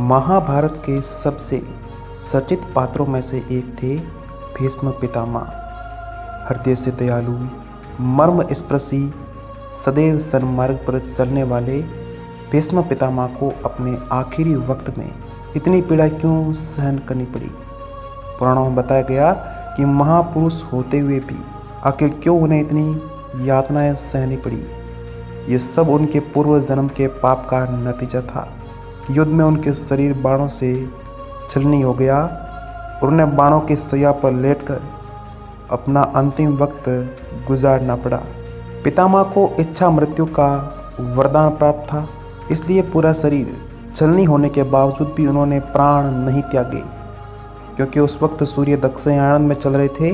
महाभारत के सबसे चर्चित पात्रों में से एक थे भीष्म पितामह। हृदय से दयालु, मर्मस्पर्शी, सदैव सन्मार्ग पर चलने वाले भीष्म पितामह को अपने आखिरी वक्त में इतनी पीड़ा क्यों सहन करनी पड़ी। पुराणों में बताया गया कि महापुरुष होते हुए भी आखिर क्यों उन्हें इतनी यातनाएं सहनी पड़ी। ये सब उनके पूर्व जन्म के पाप का नतीजा था। युद्ध में उनके शरीर बाणों से छलनी हो गया और उन्हें बाणों की सैया पर लेटकर अपना अंतिम वक्त गुजारना पड़ा। पितामह को इच्छा मृत्यु का वरदान प्राप्त था, इसलिए पूरा शरीर छलनी होने के बावजूद भी उन्होंने प्राण नहीं त्यागे, क्योंकि उस वक्त सूर्य दक्षिणायन में चल रहे थे।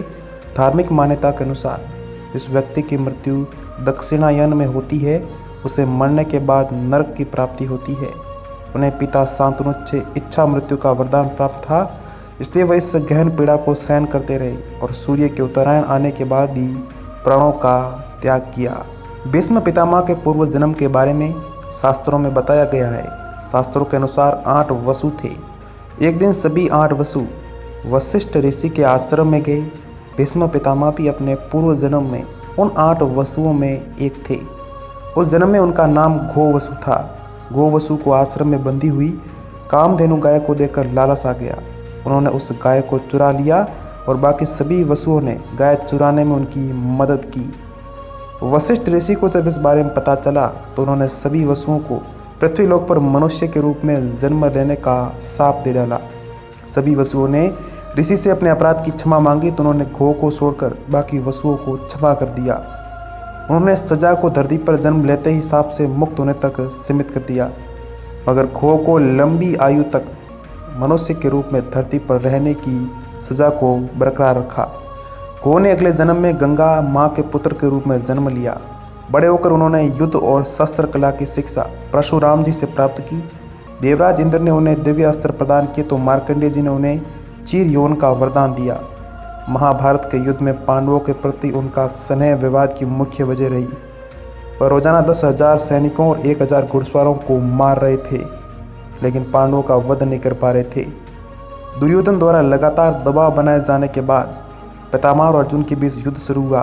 धार्मिक मान्यता के अनुसार जिस व्यक्ति की मृत्यु दक्षिणायन में होती है उसे मरने के बाद नरक की प्राप्ति होती है। उन्हें पिता शांतनु से इच्छा मृत्यु का वरदान प्राप्त था, इसलिए वह इस गहन पीड़ा को सहन करते रहे और सूर्य के उत्तरायण आने के बाद ही प्राणों का त्याग किया। भीष्म पितामह के पूर्व जन्म के बारे में शास्त्रों में बताया गया है। शास्त्रों के अनुसार 8 वसु थे। एक दिन सभी 8 वसु वशिष्ठ ऋषि के आश्रम में गए। भीष्म पितामह भी अपने पूर्व जन्म में उन 8 वसुओं में एक थे। उस जन्म में उनका नाम घोवसु था। घोवसु को आश्रम में बंधी हुई कामधेनु गाय को देखकर लालच आ गया। उन्होंने उस गाय को चुरा लिया और बाकी सभी वसुओं ने गाय चुराने में उनकी मदद की। वशिष्ठ ऋषि को जब इस बारे में पता चला तो उन्होंने सभी वसुओं को पृथ्वीलोक पर मनुष्य के रूप में जन्म लेने का शाप दे डाला। सभी वसुओं ने ऋषि से अपने अपराध की क्षमा मांगी तो उन्होंने घो को छोड़कर बाकी वसुओं को क्षमा कर दिया। उन्होंने सजा को धरती पर जन्म लेते ही शाप से मुक्त होने तक सीमित कर दिया, मगर घो को लंबी आयु तक मनुष्य के रूप में धरती पर रहने की सजा को बरकरार रखा। घो ने अगले जन्म में गंगा माँ के पुत्र के रूप में जन्म लिया। बड़े होकर उन्होंने युद्ध और शस्त्र कला की शिक्षा परशुराम जी से प्राप्त की। देवराज इंद्र ने उन्हें दिव्य अस्त्र प्रदान किए तो मार्कंडेय जी ने उन्हें चीर यौवन का वरदान दिया। महाभारत के युद्ध में पांडवों के प्रति उनका स्नेह विवाद की मुख्य वजह रही। वह रोजाना 10,000 सैनिकों और 1,000 घुड़सवारों को मार रहे थे, लेकिन पांडवों का वध नहीं कर पा रहे थे। दुर्योधन द्वारा लगातार दबाव बनाए जाने के बाद पितामह और अर्जुन के बीच युद्ध शुरू हुआ।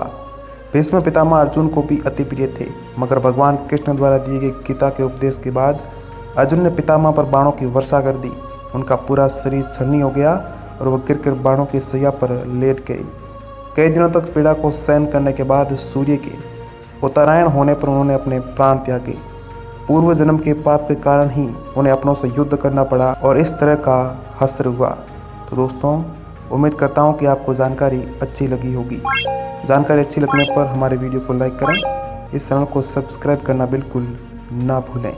भीष्म पितामह अर्जुन को भी अति प्रिय थे, मगर भगवान कृष्ण द्वारा दिए गए गीता के उपदेश के बाद अर्जुन ने पितामह पर बाणों की वर्षा कर दी। उनका पूरा शरीर छलनी हो गया और वह गिरकर बाणों की सैया पर लेट गए। कई दिनों तक पीड़ा को सहन करने के बाद सूर्य के उत्तरायण होने पर उन्होंने अपने प्राण त्यागे। पूर्व जन्म के पाप के कारण ही उन्हें अपनों से युद्ध करना पड़ा और इस तरह का हश्र हुआ। तो दोस्तों, उम्मीद करता हूँ कि आपको जानकारी अच्छी लगी होगी। जानकारी अच्छी लगने पर हमारे वीडियो को लाइक करें, इस चैनल को सब्सक्राइब करना बिल्कुल ना भूलें।